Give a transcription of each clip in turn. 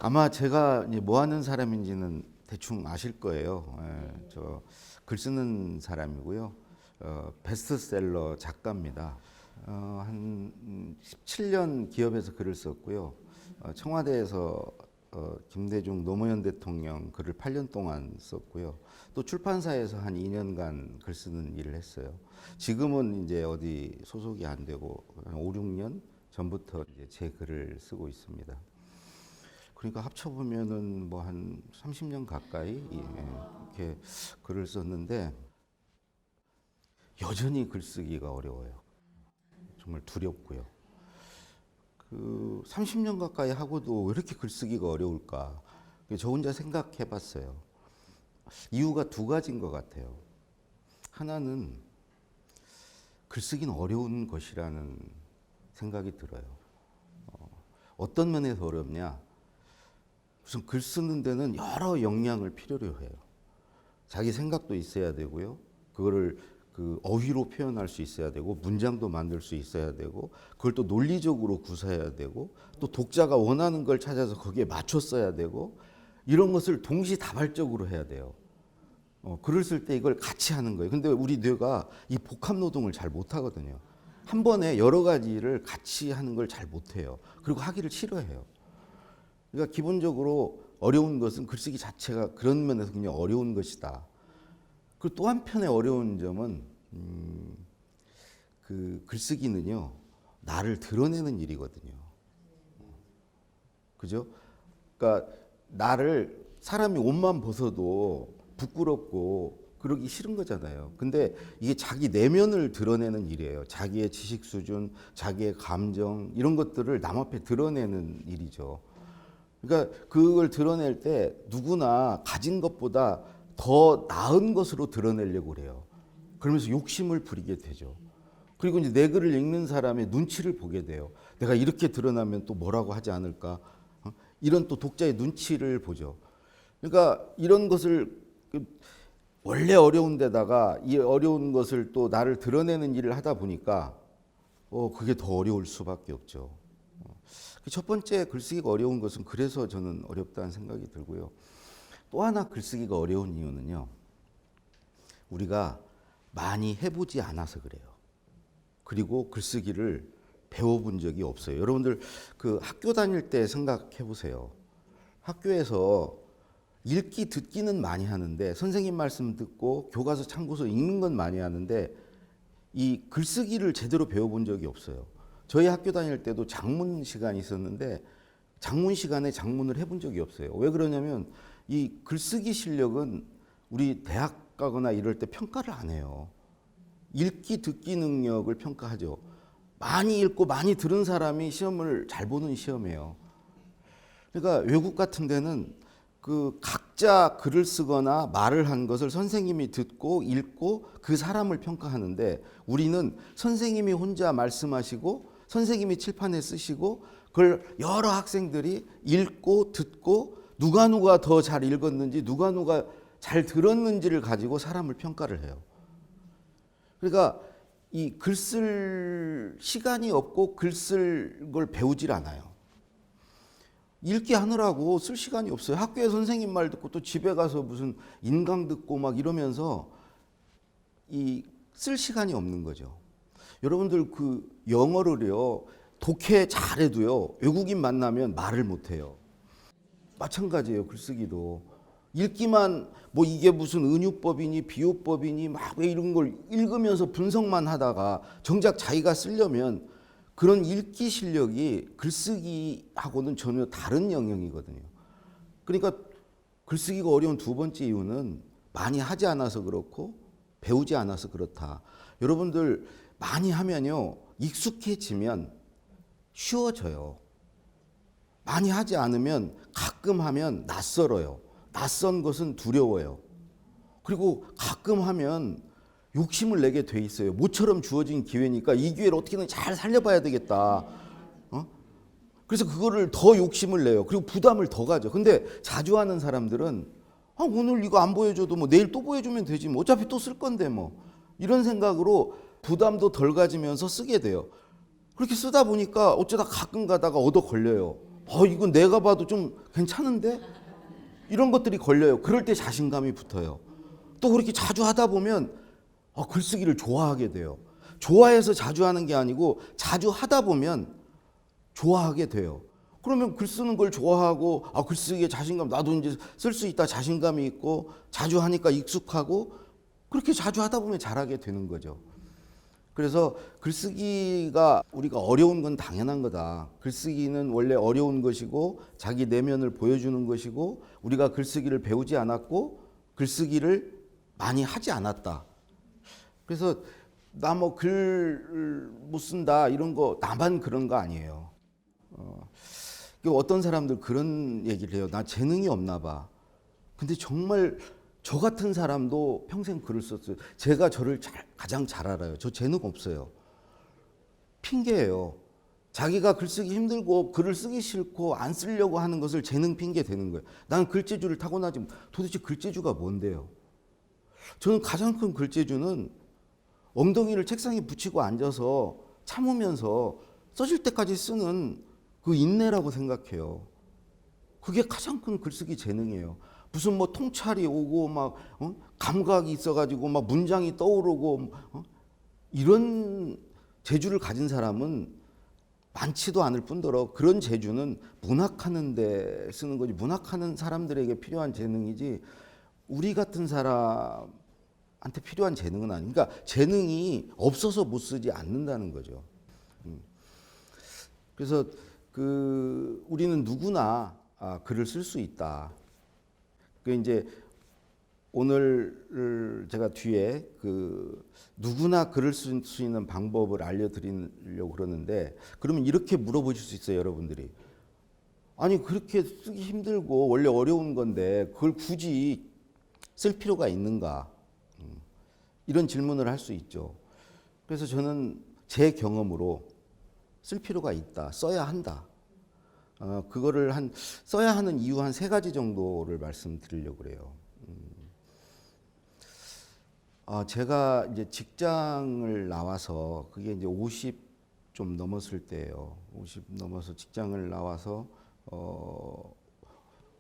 아마 제가 이제 뭐 하는 사람인지는 대충 아실 거예요. 예, 저 글 쓰는 사람이고요. 베스트셀러 작가입니다. 한 17년 기업에서 글을 썼고요. 청와대에서 김대중 노무현 대통령 글을 8년 동안 썼고요. 또 출판사에서 한 2년간 글 쓰는 일을 했어요. 지금은 이제 어디 소속이 안 되고 한 5, 6년 전부터 이제 제 글을 쓰고 있습니다. 그러니까 합쳐보면은 뭐 한 30년 가까이 이렇게 글을 썼는데 여전히 글쓰기가 어려워요. 정말 두렵고요. 그 30년 가까이 하고도 왜 이렇게 글쓰기가 어려울까? 저 혼자 생각해 봤어요. 이유가 두 가지인 것 같아요. 하나는 글쓰기는 어려운 것이라는 생각이 들어요. 어떤 면에서 어렵냐? 무슨 글 쓰는 데는 여러 역량을 필요로 해요. 자기 생각도 있어야 되고요. 그거를 그 어휘로 표현할 수 있어야 되고 문장도 만들 수 있어야 되고 그걸 또 논리적으로 구사해야 되고 또 독자가 원하는 걸 찾아서 거기에 맞춰 써야 되고 이런 것을 동시다발적으로 해야 돼요. 글을 쓸 때 이걸 같이 하는 거예요. 근데 우리 뇌가 이 복합 노동을 잘 못하거든요. 한 번에 여러 가지를 같이 하는 걸 잘 못해요. 그리고 하기를 싫어해요. 그러니까 기본적으로 어려운 것은 글쓰기 자체가 그런 면에서 굉장히 어려운 것이다. 그리고 또 한편의 어려운 점은 그 글쓰기는요 나를 드러내는 일이거든요. 그죠? 그러니까 나를 사람이 옷만 벗어도 부끄럽고 그러기 싫은 거잖아요. 근데 이게 자기 내면을 드러내는 일이에요. 자기의 지식 수준, 자기의 감정 이런 것들을 남 앞에 드러내는 일이죠. 그러니까 그걸 드러낼 때 누구나 가진 것보다 더 나은 것으로 드러내려고 그래요. 그러면서 욕심을 부리게 되죠. 그리고 이제 내 글을 읽는 사람의 눈치를 보게 돼요. 내가 이렇게 드러나면 또 뭐라고 하지 않을까? 이런 또 독자의 눈치를 보죠. 그러니까 이런 것을 원래 어려운 데다가 이 어려운 것을 또 나를 드러내는 일을 하다 보니까 그게 더 어려울 수밖에 없죠. 첫 번째 글쓰기가 어려운 것은 그래서 저는 어렵다는 생각이 들고요. 또 하나 글쓰기가 어려운 이유는요. 우리가 많이 해보지 않아서 그래요. 그리고 글쓰기를 배워본 적이 없어요. 여러분들 그 학교 다닐 때 생각해 보세요. 학교에서 읽기 듣기는 많이 하는데 선생님 말씀 듣고 교과서 참고서 읽는 건 많이 하는데 이 글쓰기를 제대로 배워본 적이 없어요. 저희 학교 다닐 때도 작문 시간이 있었는데 작문 시간에 작문을 해본 적이 없어요. 왜 그러냐면 이 글쓰기 실력은 우리 대학 가거나 이럴 때 평가를 안 해요. 읽기 듣기 능력을 평가하죠. 많이 읽고 많이 들은 사람이 시험을 잘 보는 시험이에요. 그러니까 외국 같은 데는 그 각자 글을 쓰거나 말을 한 것을 선생님이 듣고 읽고 그 사람을 평가하는데 우리는 선생님이 혼자 말씀하시고 선생님이 칠판에 쓰시고 그걸 여러 학생들이 읽고 듣고 누가 더 잘 읽었는지 누가 잘 들었는지를 가지고 사람을 평가를 해요. 그러니까 이 글 쓸 시간이 없고 글 쓸 걸 배우질 않아요. 읽기 하느라고 쓸 시간이 없어요. 학교에 선생님 말 듣고 또 집에 가서 무슨 인강 듣고 막 이러면서 이 쓸 시간이 없는 거죠. 여러분들 그 영어를요 독해 잘해도요 외국인 만나면 말을 못해요. 마찬가지예요. 글쓰기도 읽기만 뭐 이게 무슨 은유법이니 비유법이니 막 왜 이런 걸 읽으면서 분석만 하다가 정작 자기가 쓰려면 그런 읽기 실력이 글쓰기하고는 전혀 다른 영역이거든요. 그러니까 글쓰기가 어려운 두 번째 이유는 많이 하지 않아서 그렇고 배우지 않아서 그렇다. 여러분들 많이 하면요 익숙해지면 쉬워져요. 많이 하지 않으면 가끔 하면 낯설어요. 낯선 것은 두려워요. 그리고 가끔 하면 욕심을 내게 돼 있어요. 모처럼 주어진 기회니까 이 기회를 어떻게든 잘 살려봐야 되겠다. 그래서 그거를 더 욕심을 내요. 그리고 부담을 더 가져. 근데 자주 하는 사람들은 오늘 이거 안 보여줘도 뭐 내일 또 보여주면 되지 뭐 어차피 또 쓸 건데 뭐 이런 생각으로 부담도 덜 가지면서 쓰게 돼요. 그렇게 쓰다 보니까 어쩌다 가끔 가다가 얻어 걸려요. 이건 내가 봐도 좀 괜찮은데? 이런 것들이 걸려요. 그럴 때 자신감이 붙어요. 또 그렇게 자주 하다 보면 글쓰기를 좋아하게 돼요. 좋아해서 자주 하는 게 아니고 자주 하다 보면 좋아하게 돼요. 그러면 글 쓰는 걸 좋아하고 글쓰기에 자신감, 나도 이제 쓸 수 있다 자신감이 있고 자주 하니까 익숙하고 그렇게 자주 하다 보면 잘하게 되는 거죠. 그래서 글쓰기가 우리가 어려운 건 당연한 거다. 글쓰기는 원래 어려운 것이고 자기 내면을 보여주는 것이고 우리가 글쓰기를 배우지 않았고 글쓰기를 많이 하지 않았다. 그래서 나 뭐 글 못 쓴다 이런 거 나만 그런 거 아니에요. 어떤 사람들 그런 얘기를 해요. 나 재능이 없나 봐. 근데 정말 저 같은 사람도 평생 글을 썼어요. 제가 저를 가장 잘 알아요. 저 재능 없어요. 핑계예요. 자기가 글쓰기 힘들고 글을 쓰기 싫고 안 쓰려고 하는 것을 재능 핑계 대는 거예요. 나는 글재주를 타고나지 도대체 글재주가 뭔데요? 저는 가장 큰 글재주는 엉덩이를 책상에 붙이고 앉아서 참으면서 써질 때까지 쓰는 그 인내라고 생각해요. 그게 가장 큰 글쓰기 재능이에요. 무슨 뭐 통찰이 오고 막 감각이 있어가지고 막 문장이 떠오르고 이런 재주를 가진 사람은 많지도 않을 뿐더러 그런 재주는 문학하는 데 쓰는 거지 문학하는 사람들에게 필요한 재능이지 우리 같은 사람한테 필요한 재능은 아니니까 그러니까 재능이 없어서 못 쓰지 않는다는 거죠. 그래서 우리는 누구나 글을 쓸 수 있다. 그 이제 오늘 제가 뒤에 누구나 글을 쓸 수 있는 방법을 알려드리려고 그러는데 그러면 이렇게 물어보실 수 있어요, 여러분들이. 아니 그렇게 쓰기 힘들고 원래 어려운 건데 그걸 굳이 쓸 필요가 있는가? 이런 질문을 할 수 있죠. 그래서 저는 제 경험으로 쓸 필요가 있다, 써야 한다. 그거를 써야 하는 이유 한 3가지 정도를 말씀드리려고 그래요. 제가 이제 직장을 나와서 그게 이제 50 좀 넘었을 때예요. 50 넘어서 직장을 나와서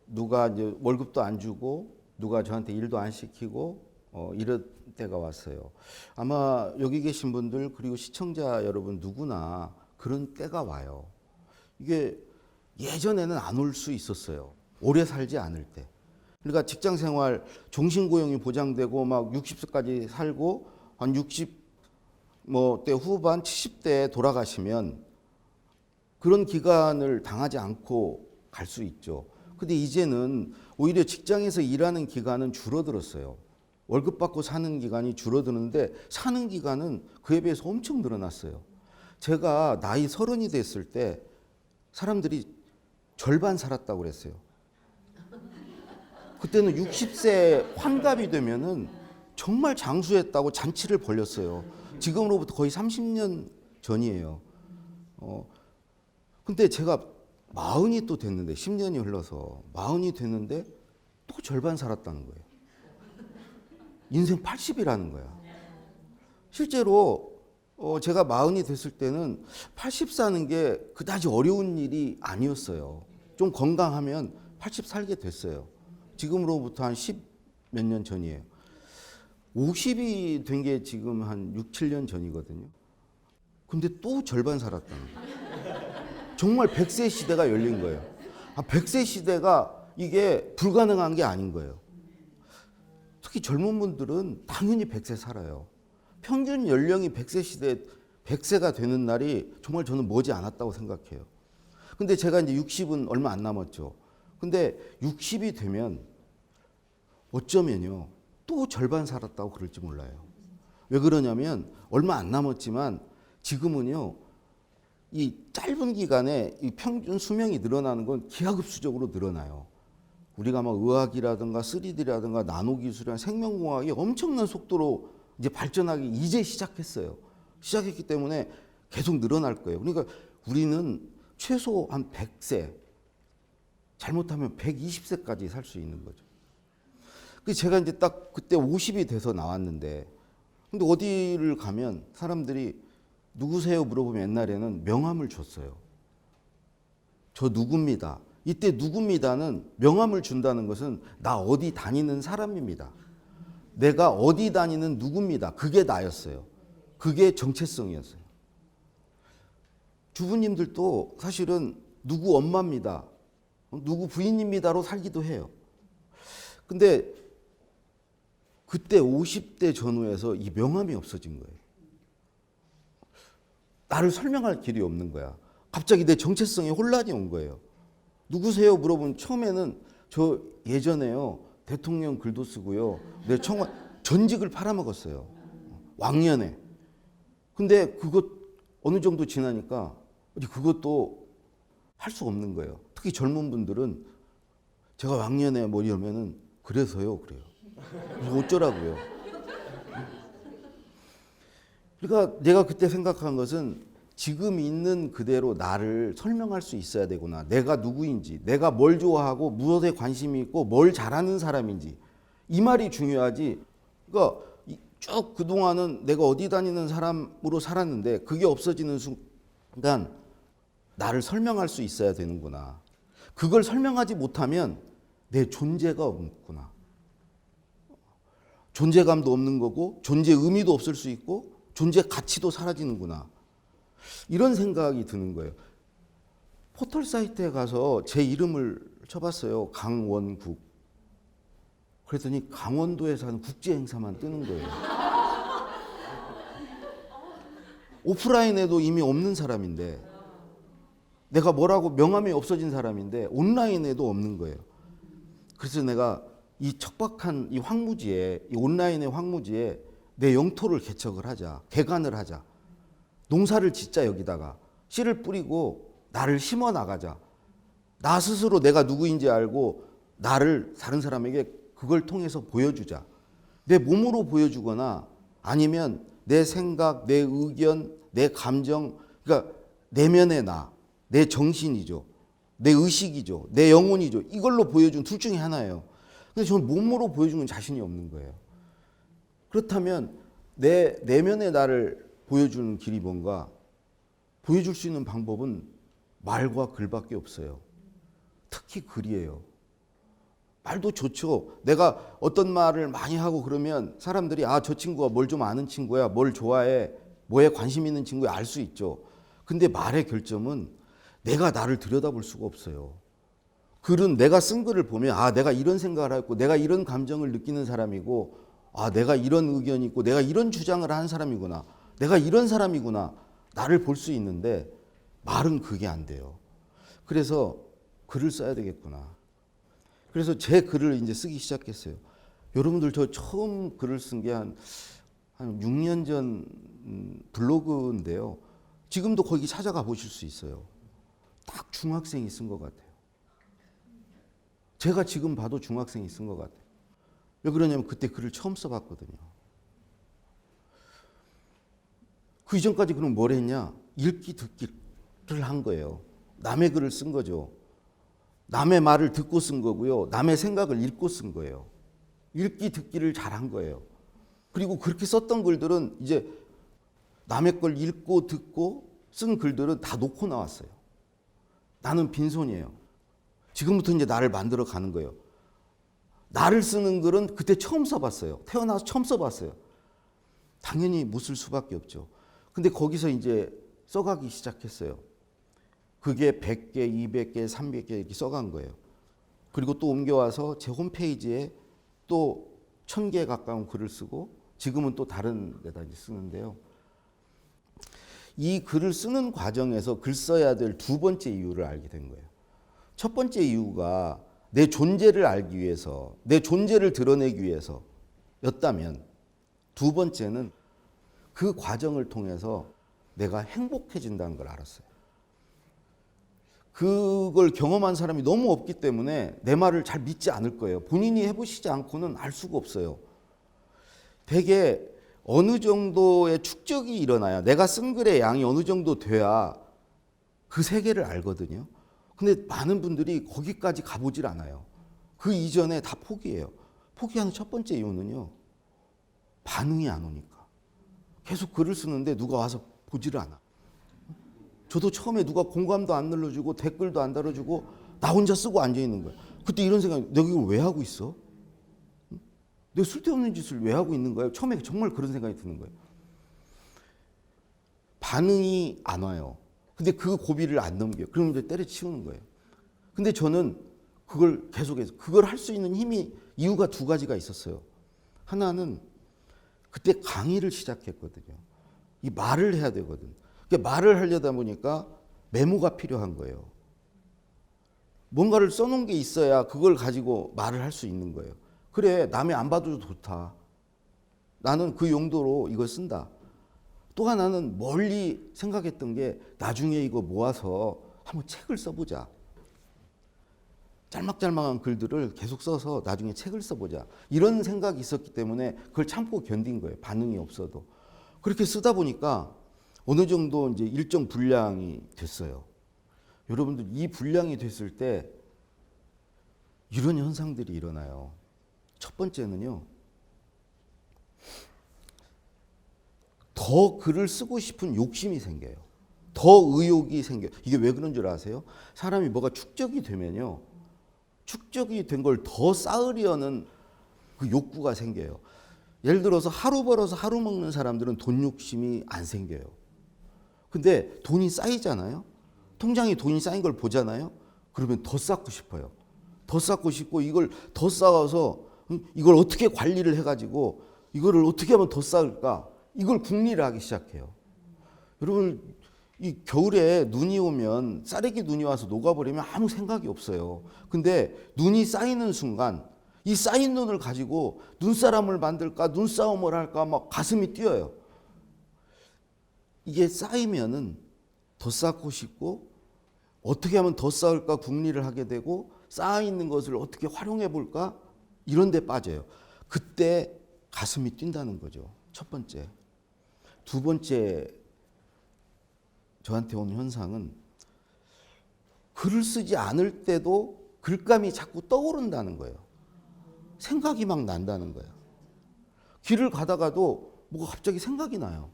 누가 이제 월급도 안 주고 누가 저한테 일도 안 시키고 이럴 때가 왔어요. 아마 여기 계신 분들 그리고 시청자 여러분 누구나 그런 때가 와요. 이게 예전에는 안 올 수 있었어요. 오래 살지 않을 때. 그러니까 직장 생활 종신고용이 보장되고 막 60세까지 살고 한 60대 후반 70대에 돌아가시면 그런 기간을 당하지 않고 갈 수 있죠. 근데 이제는 오히려 직장에서 일하는 기간은 줄어들었어요. 월급 받고 사는 기간이 줄어드는데 사는 기간은 그에 비해서 엄청 늘어났어요. 제가 나이 30이 됐을 때 사람들이 절반 살았다고 그랬어요. 그때는 60세 환갑이 되면은 정말 장수했다고 잔치를 벌였어요. 지금으로부터 거의 30년 전이에요. 근데 제가 40이 또 됐는데 10년이 흘러서 40이 됐는데 또 절반 살았다는 거예요. 인생 80이라는 거야. 실제로 제가 40이 됐을 때는 80 사는 게 그다지 어려운 일이 아니었어요. 좀 건강하면 80 살게 됐어요. 지금으로부터 한 10 몇 년 전이에요. 50이 된 게 지금 한 6, 7년 전이거든요. 근데 또 절반 살았다는 거예요. 정말 100세 시대가 열린 거예요. 100세 시대가 이게 불가능한 게 아닌 거예요. 특히 젊은 분들은 당연히 100세 살아요. 평균 연령이 100세 시대 100세가 되는 날이 정말 저는 머지 않았다고 생각해요. 근데 제가 이제 60은 얼마 안 남았죠. 근데 60이 되면 어쩌면요. 또 절반 살았다고 그럴지 몰라요. 왜 그러냐면 얼마 안 남았지만 지금은요. 이 짧은 기간에 이 평균 수명이 늘어나는 건 기하급수적으로 늘어나요. 우리가 막 의학이라든가 3D라든가 나노기술이나 생명공학이 엄청난 속도로 이제 발전하기 이제 시작했어요. 시작했기 때문에 계속 늘어날 거예요. 그러니까 우리는 최소 한 100세, 잘못하면 120세까지 살 수 있는 거죠. 그래서 제가 이제 딱 그때 50이 돼서 나왔는데, 근데 어디를 가면 사람들이 누구세요 물어보면 옛날에는 명함을 줬어요. 저 누굽니다. 이때 누굽니다는 명함을 준다는 것은 나 어디 다니는 사람입니다. 내가 어디 다니는 누굽니다. 그게 나였어요. 그게 정체성이었어요. 주부님들도 사실은 누구 엄마입니다. 누구 부인입니다로 살기도 해요. 근데 그때 50대 전후에서 이 명함이 없어진 거예요. 나를 설명할 길이 없는 거야. 갑자기 내 정체성에 혼란이 온 거예요. 누구세요? 물어보면 처음에는 저 예전에요. 대통령 글도 쓰고요. 내 청와 전직을 팔아먹었어요. 왕년에. 근데 그것 어느 정도 지나니까 그것도 할 수 없는 거예요. 특히 젊은 분들은 제가 왕년에 뭐 이러면은 그래서요. 그래요. 어쩌라고요. 그러니까 내가 그때 생각한 것은 지금 있는 그대로 나를 설명할 수 있어야 되구나. 내가 누구인지, 내가 뭘 좋아하고 무엇에 관심이 있고 뭘 잘하는 사람인지 이 말이 중요하지. 그러니까 쭉 그동안은 내가 어디 다니는 사람으로 살았는데 그게 없어지는 순간 나를 설명할 수 있어야 되는구나. 그걸 설명하지 못하면 내 존재가 없구나. 존재감도 없는 거고 존재 의미도 없을 수 있고 존재 가치도 사라지는구나. 이런 생각이 드는 거예요. 포털 사이트에 가서 제 이름을 쳐봤어요. 강원국. 그랬더니 강원도에서 하는 국제 행사만 뜨는 거예요. 오프라인에도 이미 없는 사람인데 내가 뭐라고 명함이 없어진 사람인데 온라인에도 없는 거예요. 그래서 내가 이 척박한 이 황무지에 이 온라인의 황무지에 내 영토를 개척을 하자. 개간을 하자. 농사를 짓자. 여기다가 씨를 뿌리고 나를 심어 나가자. 나 스스로 내가 누구인지 알고 나를 다른 사람에게 그걸 통해서 보여주자. 내 몸으로 보여주거나 아니면 내 생각, 내 의견, 내 감정, 그러니까 내면의 나, 내 정신이죠. 내 의식이죠. 내 영혼이죠. 이걸로 보여준 둘 중에 하나예요. 근데 저는 몸으로 보여주는 자신이 없는 거예요. 그렇다면 내 내면의 나를 보여주는 길이 뭔가? 보여줄 수 있는 방법은 말과 글밖에 없어요. 특히 글이에요. 말도 좋죠. 내가 어떤 말을 많이 하고 그러면 사람들이 저 친구가 뭘 좀 아는 친구야. 뭘 좋아해. 뭐에 관심 있는 친구야. 알 수 있죠. 근데 말의 결점은 내가 나를 들여다볼 수가 없어요. 글은 내가 쓴 글을 보면 내가 이런 생각을 하고 내가 이런 감정을 느끼는 사람이고 내가 이런 의견이 있고 내가 이런 주장을 한 사람이구나. 내가 이런 사람이구나. 나를 볼 수 있는데 말은 그게 안 돼요. 그래서 글을 써야 되겠구나. 그래서 제 글을 이제 쓰기 시작했어요. 여러분들 저 처음 글을 쓴 게 한 6년 전 블로그인데요. 지금도 거기 찾아가 보실 수 있어요. 딱 중학생이 쓴 것 같아요. 제가 지금 봐도 중학생이 쓴 것 같아요. 왜 그러냐면 그때 글을 처음 써봤거든요. 그 이전까지 그럼 뭘 했냐? 읽기 듣기를 한 거예요. 남의 글을 쓴 거죠. 남의 말을 듣고 쓴 거고요. 남의 생각을 읽고 쓴 거예요. 읽기 듣기를 잘한 거예요. 그리고 그렇게 썼던 글들은 이제 남의 걸 읽고 듣고 쓴 글들은 다 놓고 나왔어요. 나는 빈손이에요. 지금부터 이제 나를 만들어 가는 거예요. 나를 쓰는 글은 그때 처음 써봤어요. 태어나서 처음 써봤어요. 당연히 못 쓸 수밖에 없죠. 근데 거기서 이제 써가기 시작했어요. 그게 100개, 200개, 300개 이렇게 써간 거예요. 그리고 또 옮겨와서 제 홈페이지에 또 1000개 가까운 글을 쓰고 지금은 또 다른 데다 쓰는데요. 이 글을 쓰는 과정에서 글 써야 될 두 번째 이유를 알게 된 거예요. 첫 번째 이유가 내 존재를 알기 위해서, 내 존재를 드러내기 위해서였다면 두 번째는 그 과정을 통해서 내가 행복해진다는 걸 알았어요. 그걸 경험한 사람이 너무 없기 때문에 내 말을 잘 믿지 않을 거예요. 본인이 해보시지 않고는 알 수가 없어요. 되게 어느 정도의 축적이 일어나야 내가 쓴 글의 양이 어느 정도 돼야 그 세계를 알거든요. 근데 많은 분들이 거기까지 가보질 않아요. 그 이전에 다 포기해요. 포기하는 첫 번째 이유는요. 반응이 안 오니까. 계속 글을 쓰는데 누가 와서 보지를 않아. 저도 처음에 누가 공감도 안 눌러주고 댓글도 안 달아주고 나 혼자 쓰고 앉아 있는 거예요. 그때 이런 생각이, 내가 이걸 왜 하고 있어? 내가 쓸데없는 짓을 왜 하고 있는 거예요? 처음에 정말 그런 생각이 드는 거예요. 반응이 안 와요. 근데 그 고비를 안 넘겨요. 그럼 이제 때려치우는 거예요. 근데 저는 그걸 계속해서 그걸 할 수 있는 이유가 두 가지가 있었어요. 하나는 그때 강의를 시작했거든요. 이 말을 해야 되거든. 그러니까 말을 하려다 보니까 메모가 필요한 거예요. 뭔가를 써놓은 게 있어야 그걸 가지고 말을 할 수 있는 거예요. 그래, 남이 안 봐도 좋다. 나는 그 용도로 이걸 쓴다. 또 하나는 멀리 생각했던 게 나중에 이거 모아서 한번 책을 써보자. 짤막짤막한 글들을 계속 써서 나중에 책을 써보자. 이런 생각이 있었기 때문에 그걸 참고 견딘 거예요. 반응이 없어도. 그렇게 쓰다 보니까 어느 정도 이제 일정 분량이 됐어요. 여러분들 이 분량이 됐을 때 이런 현상들이 일어나요. 첫 번째는요. 더 글을 쓰고 싶은 욕심이 생겨요. 더 의욕이 생겨요. 이게 왜 그런 줄 아세요? 사람이 뭐가 축적이 되면요. 축적이 된 걸 더 쌓으려는 그 욕구가 생겨요. 예를 들어서 하루 벌어서 하루 먹는 사람들은 돈 욕심이 안 생겨요. 근데 돈이 쌓이잖아요. 통장에 돈이 쌓인 걸 보잖아요. 그러면 더 쌓고 싶어요. 더 쌓고 싶고 이걸 더 쌓아서 이걸 어떻게 관리를 해가지고 이거를 어떻게 하면 더 쌓을까? 이걸 궁리를 하기 시작해요. 여러분 이 겨울에 눈이 오면 쌀에게 눈이 와서 녹아버리면 아무 생각이 없어요. 근데 눈이 쌓이는 순간 이 쌓인 눈을 가지고 눈사람을 만들까 눈싸움을 할까 막 가슴이 뛰어요. 이게 쌓이면은 더 쌓고 싶고 어떻게 하면 더 쌓을까 궁리를 하게 되고 쌓아있는 것을 어떻게 활용해 볼까 이런 데 빠져요. 그때 가슴이 뛴다는 거죠. 첫 번째. 두 번째 저한테 온 현상은 글을 쓰지 않을 때도 글감이 자꾸 떠오른다는 거예요. 생각이 막 난다는 거예요. 길을 가다가도 뭐가 갑자기 생각이 나요.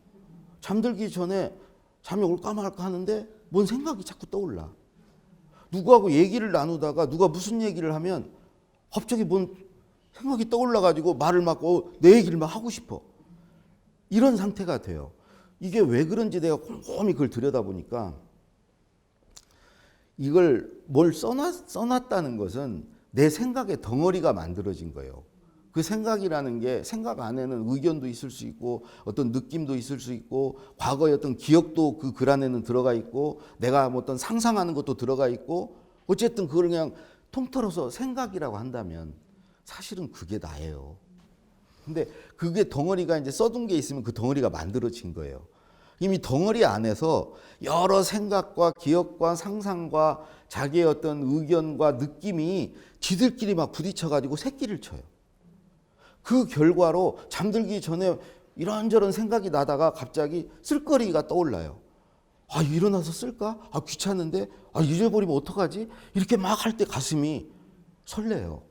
잠들기 전에 잠이 올까 말까 하는데 뭔 생각이 자꾸 떠올라. 누구하고 얘기를 나누다가 누가 무슨 얘기를 하면 갑자기 뭔 생각이 떠올라가지고 말을 막 내 얘기를 막 하고 싶어. 이런 상태가 돼요. 이게 왜 그런지 내가 꼼꼼히 그걸 들여다보니까 이걸 뭘 써놨다는 것은 내 생각의 덩어리가 만들어진 거예요. 그 생각이라는 게 생각 안에는 의견도 있을 수 있고 어떤 느낌도 있을 수 있고 과거의 어떤 기억도 그 글 안에는 들어가 있고 내가 뭐 어떤 상상하는 것도 들어가 있고 어쨌든 그걸 그냥 통틀어서 생각이라고 한다면 사실은 그게 나예요. 근데 그게 덩어리가 이제 써둔 게 있으면 그 덩어리가 만들어진 거예요. 이미 덩어리 안에서 여러 생각과 기억과 상상과 자기의 어떤 의견과 느낌이 지들끼리 막 부딪혀가지고 새끼를 쳐요. 그 결과로 잠들기 전에 이런저런 생각이 나다가 갑자기 쓸거리가 떠올라요. 아, 일어나서 쓸까? 아, 귀찮은데? 아, 잊어버리면 어떡하지? 이렇게 막 할 때 가슴이 설레요.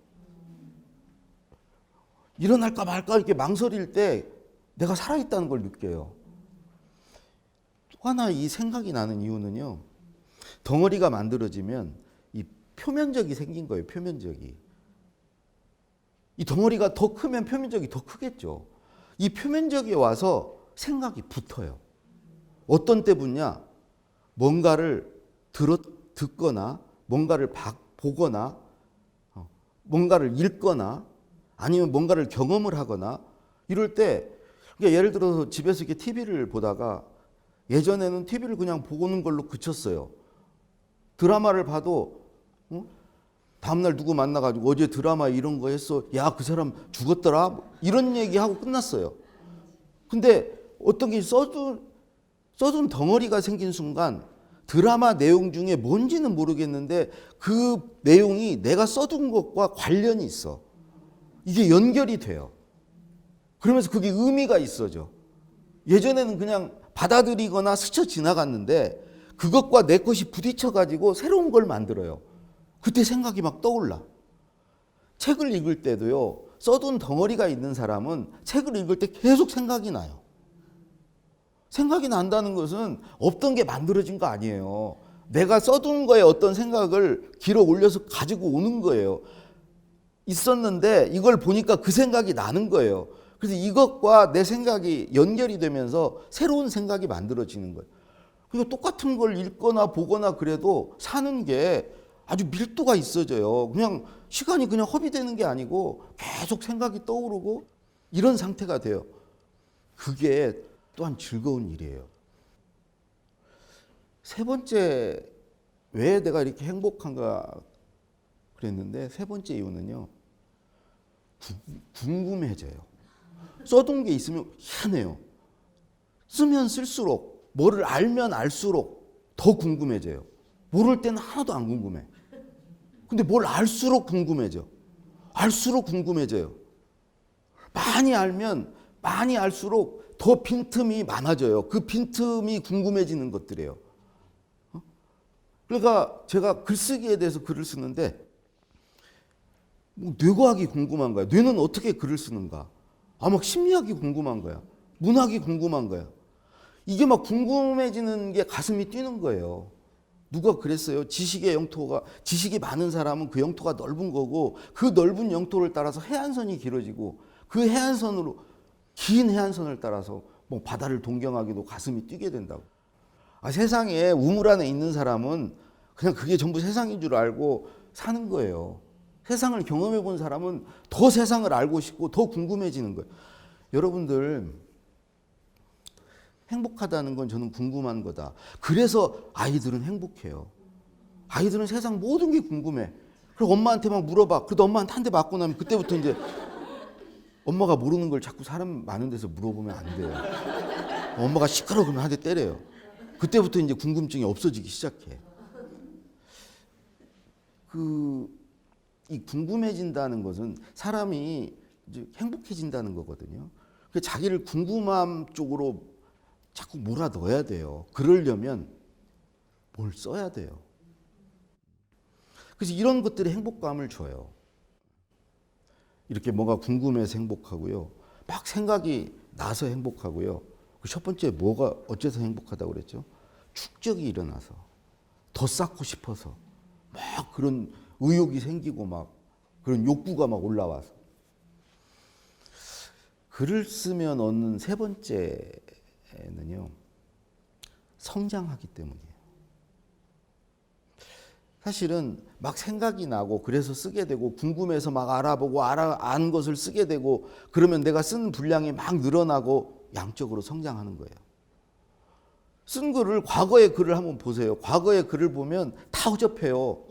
일어날까 말까 이렇게 망설일 때 내가 살아있다는 걸 느껴요. 또 하나 이 생각이 나는 이유는요. 덩어리가 만들어지면 이 표면적이 생긴 거예요. 표면적이. 이 덩어리가 더 크면 표면적이 더 크겠죠. 이 표면적이 와서 생각이 붙어요. 어떤 때 붙냐? 뭔가를 듣거나 뭔가를 보거나 뭔가를 읽거나 아니면 뭔가를 경험을 하거나 이럴 때 그러니까 예를 들어서 집에서 이렇게 TV를 보다가 예전에는 TV를 그냥 보는 걸로 그쳤어요. 드라마를 봐도 다음날 누구 만나가지고 어제 드라마 이런 거 했어. 야, 그 사람 죽었더라. 이런 얘기하고 끝났어요. 근데 어떤 게 써둔 덩어리가 생긴 순간 드라마 내용 중에 뭔지는 모르겠는데 그 내용이 내가 써둔 것과 관련이 있어. 이게 연결이 돼요. 그러면서 그게 의미가 있어져. 예전에는 그냥 받아들이거나 스쳐 지나갔는데 그것과 내 것이 부딪혀가지고 새로운 걸 만들어요. 그때 생각이 막 떠올라. 책을 읽을 때도요. 써둔 덩어리가 있는 사람은 책을 읽을 때 계속 생각이 나요. 생각이 난다는 것은 없던 게 만들어진 거 아니에요. 내가 써둔 거에 어떤 생각을 기록 올려서 가지고 오는 거예요. 있었는데 이걸 보니까 그 생각이 나는 거예요. 그래서 이것과 내 생각이 연결이 되면서 새로운 생각이 만들어지는 거예요. 그러니까 똑같은 걸 읽거나 보거나 그래도 사는 게 아주 밀도가 있어져요. 그냥 시간이 그냥 허비되는 게 아니고 계속 생각이 떠오르고 이런 상태가 돼요. 그게 또한 즐거운 일이에요. 세 번째, 왜 내가 이렇게 행복한가 그랬는데, 세 번째 이유는요, 궁금해져요. 써둔 게 있으면 희한해요. 쓰면 쓸수록, 뭐를 알면 알수록 더 궁금해져요. 모를 때는 하나도 안 궁금해. 근데 뭘 알수록 궁금해져. 알수록 궁금해져요. 많이 알면 많이 알수록 더 빈틈이 많아져요. 그 빈틈이 궁금해지는 것들이에요. 그러니까 제가 글쓰기에 대해서 글을 쓰는데 뭐 뇌과학이 궁금한 거야. 뇌는 어떻게 글을 쓰는가. 막 심리학이 궁금한 거야. 문학이 궁금한 거야. 이게 막 궁금해지는 게 가슴이 뛰는 거예요. 누가 그랬어요. 지식이 많은 사람은 그 영토가 넓은 거고 그 넓은 영토를 따라서 해안선이 길어지고 그 긴 해안선을 따라서 뭐 바다를 동경하기도 가슴이 뛰게 된다고. 세상에 우물 안에 있는 사람은 그냥 그게 전부 세상인 줄 알고 사는 거예요. 세상을 경험해 본 사람은 더 세상을 알고 싶고 더 궁금해지는 거예요. 여러분들 행복하다는 건 저는 궁금한 거다. 그래서 아이들은 행복해요. 아이들은 세상 모든 게 궁금해. 그리고 엄마한테 막 물어봐. 그래도 엄마한테 한 대 맞고 나면 그때부터 이제 엄마가 모르는 걸 자꾸 사람 많은 데서 물어보면 안 돼요. 엄마가 시끄러워 그러면 한 대 때려요. 그때부터 이제 궁금증이 없어지기 시작해. 이 궁금해진다는 것은 사람이 이제 행복해진다는 거거든요. 자기를 궁금함 쪽으로 자꾸 몰아 넣어야 돼요. 그러려면 뭘 써야 돼요. 그래서 이런 것들이 행복감을 줘요. 이렇게 뭐가 궁금해서 행복하고요. 막 생각이 나서 행복하고요. 첫 번째 뭐가 어째서 행복하다고 그랬죠? 축적이 일어나서 더 쌓고 싶어서 막 그런 의욕이 생기고 막 그런 욕구가 막 올라와서. 글을 쓰면 얻는 세 번째는요, 성장하기 때문이에요. 사실은 막 생각이 나고 그래서 쓰게 되고 궁금해서 막 알아보고 아는 것을 쓰게 되고 그러면 내가 쓴 분량이 막 늘어나고 양적으로 성장하는 거예요. 쓴 글을, 과거의 글을 한번 보세요. 과거의 글을 보면 다 허접해요.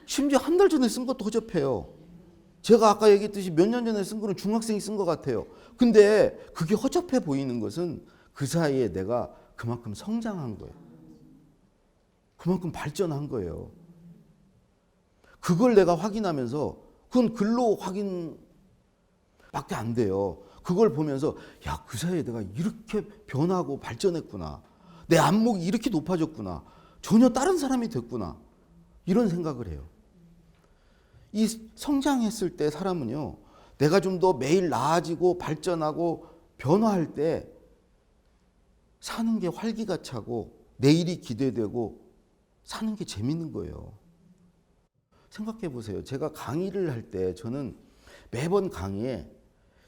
심지어 한 달 전에 쓴 것도 허접해요. 제가 아까 얘기했듯이 몇 년 전에 쓴 글은 중학생이 쓴 것 같아요. 근데 그게 허접해 보이는 것은 그 사이에 내가 그만큼 성장한 거예요. 그만큼 발전한 거예요. 그걸 내가 확인하면서 그건 글로 확인밖에 안 돼요. 그걸 보면서 야, 그 사이에 내가 이렇게 변하고 발전했구나. 내 안목이 이렇게 높아졌구나. 전혀 다른 사람이 됐구나. 이런 생각을 해요. 이 성장했을 때 사람은요, 내가 좀 더 매일 나아지고 발전하고 변화할 때 사는 게 활기가 차고 내일이 기대되고 사는 게 재밌는 거예요. 생각해 보세요. 제가 강의를 할 때 저는 매번 강의에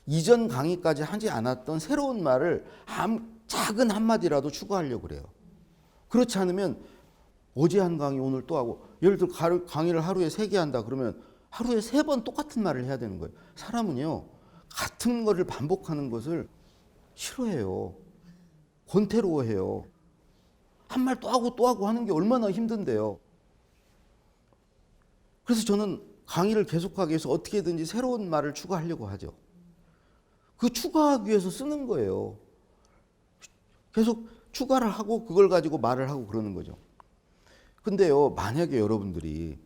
이전 강의까지 하지 않았던 새로운 말을 작은 한마디라도 추가하려고 그래요. 그렇지 않으면 어제 한 강의 오늘 또 하고, 예를 들어 강의를 하루에 3개 한다 그러면 하루에 3번 똑같은 말을 해야 되는 거예요. 사람은요, 같은 거를 반복하는 것을 싫어해요. 권태로워해요. 한 말 또 하고 하는 게 얼마나 힘든데요. 그래서 저는 강의를 계속하기 위해서 어떻게든지 새로운 말을 추가하려고 하죠. 그 추가하기 위해서 쓰는 거예요. 계속 추가를 하고 그걸 가지고 말을 하고 그러는 거죠. 근데요, 만약에 여러분들이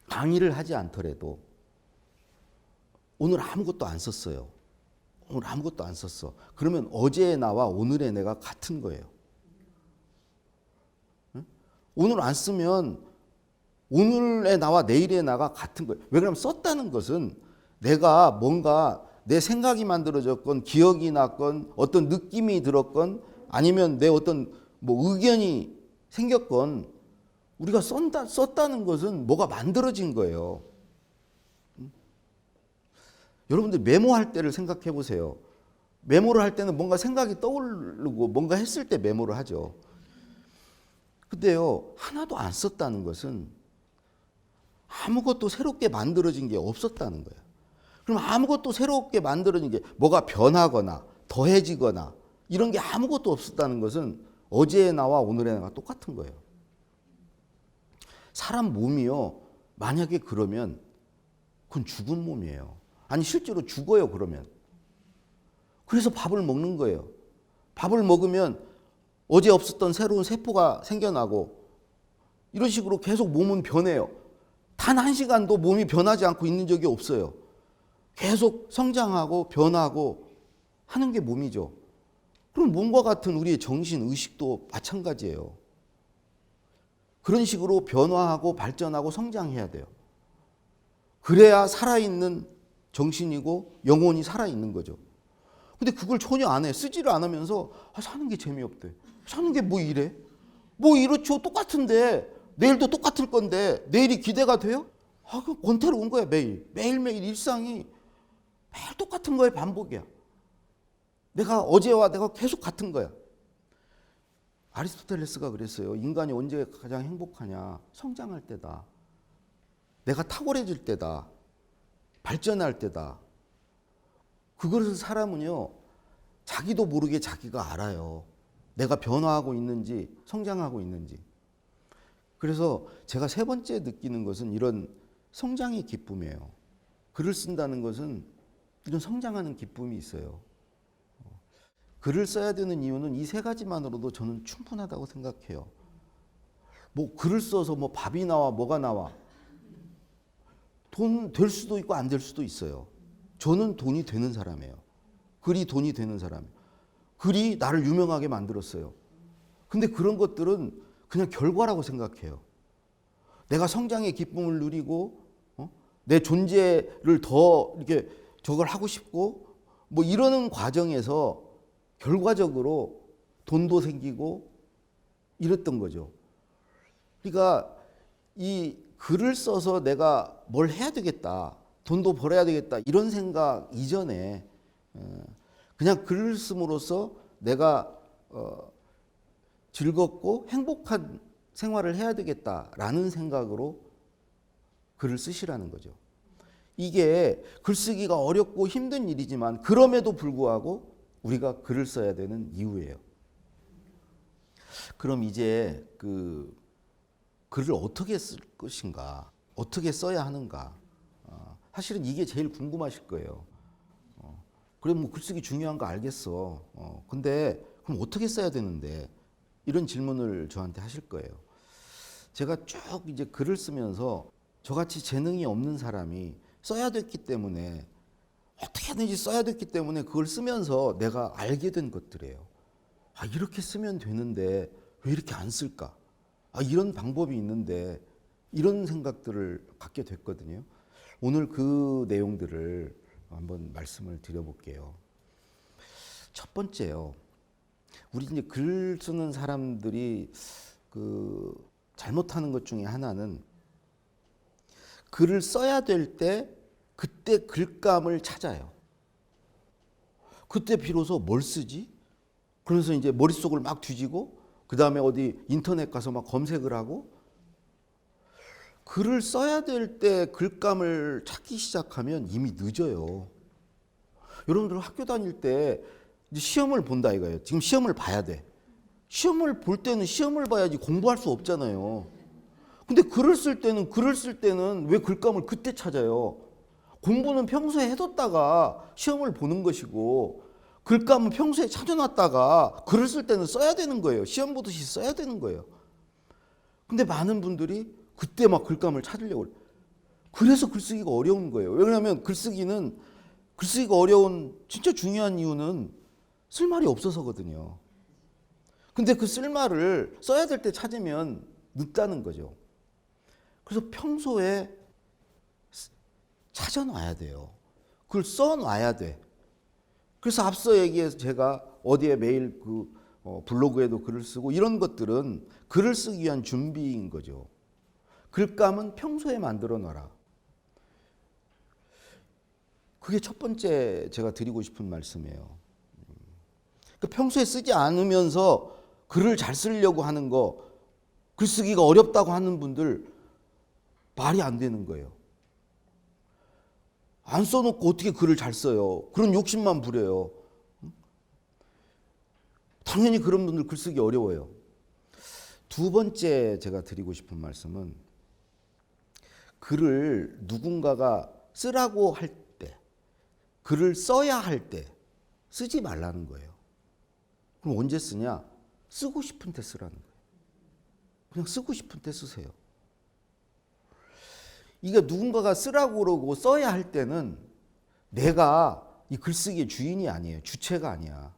강의를 하지 않더라도 오늘 아무것도 안 썼어요. 오늘 아무것도 안 썼어. 그러면 어제의 나와 오늘의 내가 같은 거예요. 오늘 안 쓰면 오늘의 나와 내일의 나가 같은 거예요. 왜 그러면 썼다는 것은 내가 뭔가 내 생각이 만들어졌건 기억이 났건 어떤 느낌이 들었건 아니면 내 어떤 뭐 의견이 생겼건 우리가 썼다는 것은 뭐가 만들어진 거예요. 여러분들 메모할 때를 생각해 보세요. 메모를 할 때는 뭔가 생각이 떠오르고 뭔가 했을 때 메모를 하죠. 근데요, 하나도 안 썼다는 것은 아무것도 새롭게 만들어진 게 없었다는 거예요. 그럼 아무것도 새롭게 만들어진 게 뭐가 변하거나 더해지거나 이런 게 아무것도 없었다는 것은 어제의 나와 오늘의 나가 똑같은 거예요. 사람 몸이요, 만약에 그러면 그건 죽은 몸이에요. 아니 실제로 죽어요 그러면. 그래서 밥을 먹는 거예요. 밥을 먹으면 어제 없었던 새로운 세포가 생겨나고 이런 식으로 계속 몸은 변해요. 단 한 시간도 몸이 변하지 않고 있는 적이 없어요. 계속 성장하고 변하고 하는 게 몸이죠. 그럼 몸과 같은 우리의 정신, 의식도 마찬가지예요. 그런 식으로 변화하고 발전하고 성장해야 돼요. 그래야 살아있는 정신이고 영혼이 살아있는 거죠. 근데 그걸 전혀 안 해. 쓰지를 않으면서 사는 게 재미없대. 사는 게 뭐 이래? 뭐 이렇죠. 똑같은데 내일도 똑같을 건데 내일이 기대가 돼요? 그 권태로운 거야 매일. 매일매일 일상이 매일 똑같은 거에 반복이야. 내가 어제와 내가 계속 같은 거야. 아리스토텔레스가 그랬어요. 인간이 언제 가장 행복하냐? 성장할 때다. 내가 탁월해질 때다. 발전할 때다. 그것을 사람은요, 자기도 모르게 자기가 알아요. 내가 변화하고 있는지, 성장하고 있는지. 그래서 제가 세 번째 느끼는 것은 이런 성장의 기쁨이에요. 글을 쓴다는 것은 이런 성장하는 기쁨이 있어요. 글을 써야 되는 이유는 이 세 가지만으로도 저는 충분하다고 생각해요. 뭐 글을 써서 뭐 밥이 나와 뭐가 나와. 돈 될 수도 있고 안 될 수도 있어요. 저는 돈이 되는 사람이에요. 글이 돈이 되는 사람. 글이 나를 유명하게 만들었어요. 근데 그런 것들은 그냥 결과라고 생각해요. 내가 성장의 기쁨을 누리고 내 존재를 더 이렇게 저걸 하고 싶고 뭐 이러는 과정에서 결과적으로 돈도 생기고 이랬던 거죠. 그러니까 이 글을 써서 내가 뭘 해야 되겠다. 돈도 벌어야 되겠다. 이런 생각 이전에 그냥 글을 씀으로써 내가 즐겁고 행복한 생활을 해야 되겠다라는 생각으로 글을 쓰시라는 거죠. 이게 글쓰기가 어렵고 힘든 일이지만 그럼에도 불구하고 우리가 글을 써야 되는 이유예요. 그럼 이제 그 글을 어떻게 쓸 것인가, 어떻게 써야 하는가. 사실은 이게 제일 궁금하실 거예요. 그래 뭐 글쓰기 중요한 거 알겠어. 근데 그럼 어떻게 써야 되는데? 이런 질문을 저한테 하실 거예요. 제가 쭉 이제 글을 쓰면서 저같이 재능이 없는 사람이 써야 됐기 때문에 어떻게 하든지 써야 됐기 때문에 그걸 쓰면서 내가 알게 된 것들이에요. 이렇게 쓰면 되는데 왜 이렇게 안 쓸까? 이런 방법이 있는데 이런 생각들을 갖게 됐거든요. 오늘 그 내용들을 한번 말씀을 드려볼게요. 첫 번째요. 우리 이제 글 쓰는 사람들이 그 잘못하는 것 중에 하나는 글을 써야 될 때 그때 글감을 찾아요. 그때 비로소 뭘 쓰지? 그러면서 이제 머릿속을 막 뒤지고 그 다음에 어디 인터넷 가서 막 검색을 하고 글을 써야 될 때 글감을 찾기 시작하면 이미 늦어요. 여러분들 학교 다닐 때 시험을 본다 이거예요. 지금 시험을 봐야 돼. 시험을 볼 때는 시험을 봐야지 공부할 수 없잖아요. 근데 글을 쓸 때는 왜 글감을 그때 찾아요? 공부는 평소에 해뒀다가 시험을 보는 것이고 글감은 평소에 찾아놨다가 글을 쓸 때는 써야 되는 거예요. 시험 보듯이 써야 되는 거예요. 근데 많은 분들이 그때 막 글감을 찾으려고 그래요. 그래서 글쓰기가 어려운 거예요. 왜냐하면 글쓰기가 어려운 진짜 중요한 이유는 쓸 말이 없어서거든요. 근데 그 쓸 말을 써야 될 때 찾으면 늦다는 거죠. 그래서 평소에 찾아놔야 돼요. 그걸 써놔야 돼. 그래서 앞서 얘기해서 제가 어디에 매일 블로그에도 글을 쓰고 이런 것들은 글을 쓰기 위한 준비인 거죠. 글감은 평소에 만들어 놔라. 그게 첫 번째 제가 드리고 싶은 말씀이에요. 평소에 쓰지 않으면서 글을 잘 쓰려고 하는 거, 글쓰기가 어렵다고 하는 분들 말이 안 되는 거예요. 안 써놓고 어떻게 글을 잘 써요? 그런 욕심만 부려요. 당연히 그런 분들 글쓰기 어려워요. 두 번째 제가 드리고 싶은 말씀은 글을 누군가가 쓰라고 할 때, 글을 써야 할 때 쓰지 말라는 거예요. 그럼 언제 쓰냐? 쓰고 싶은 때 쓰라는 거예요. 그냥 쓰고 싶은 때 쓰세요. 이게 누군가가 쓰라고 그러고 써야 할 때는 내가 이 글쓰기의 주인이 아니에요. 주체가 아니야.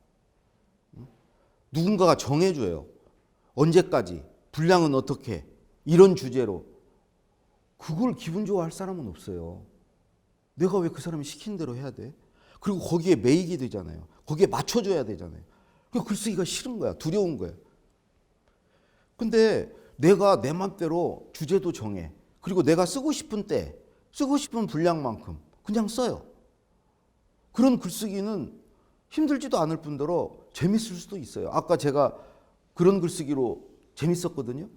누군가가 정해줘요. 언제까지, 분량은 어떻게, 이런 주제로. 그걸 기분 좋아할 사람은 없어요. 내가 왜 그 사람이 시킨 대로 해야 돼? 그리고 거기에 매이게 되잖아요. 거기에 맞춰줘야 되잖아요. 그러니까 글쓰기가 싫은 거야. 두려운 거야. 근데 내가 내 맘대로 주제도 정해. 그리고 내가 쓰고 싶은 때, 쓰고 싶은 분량만큼 그냥 써요. 그런 글쓰기는 힘들지도 않을 뿐더러 재밌을 수도 있어요. 아까 제가 그런 글쓰기로 재밌었거든요.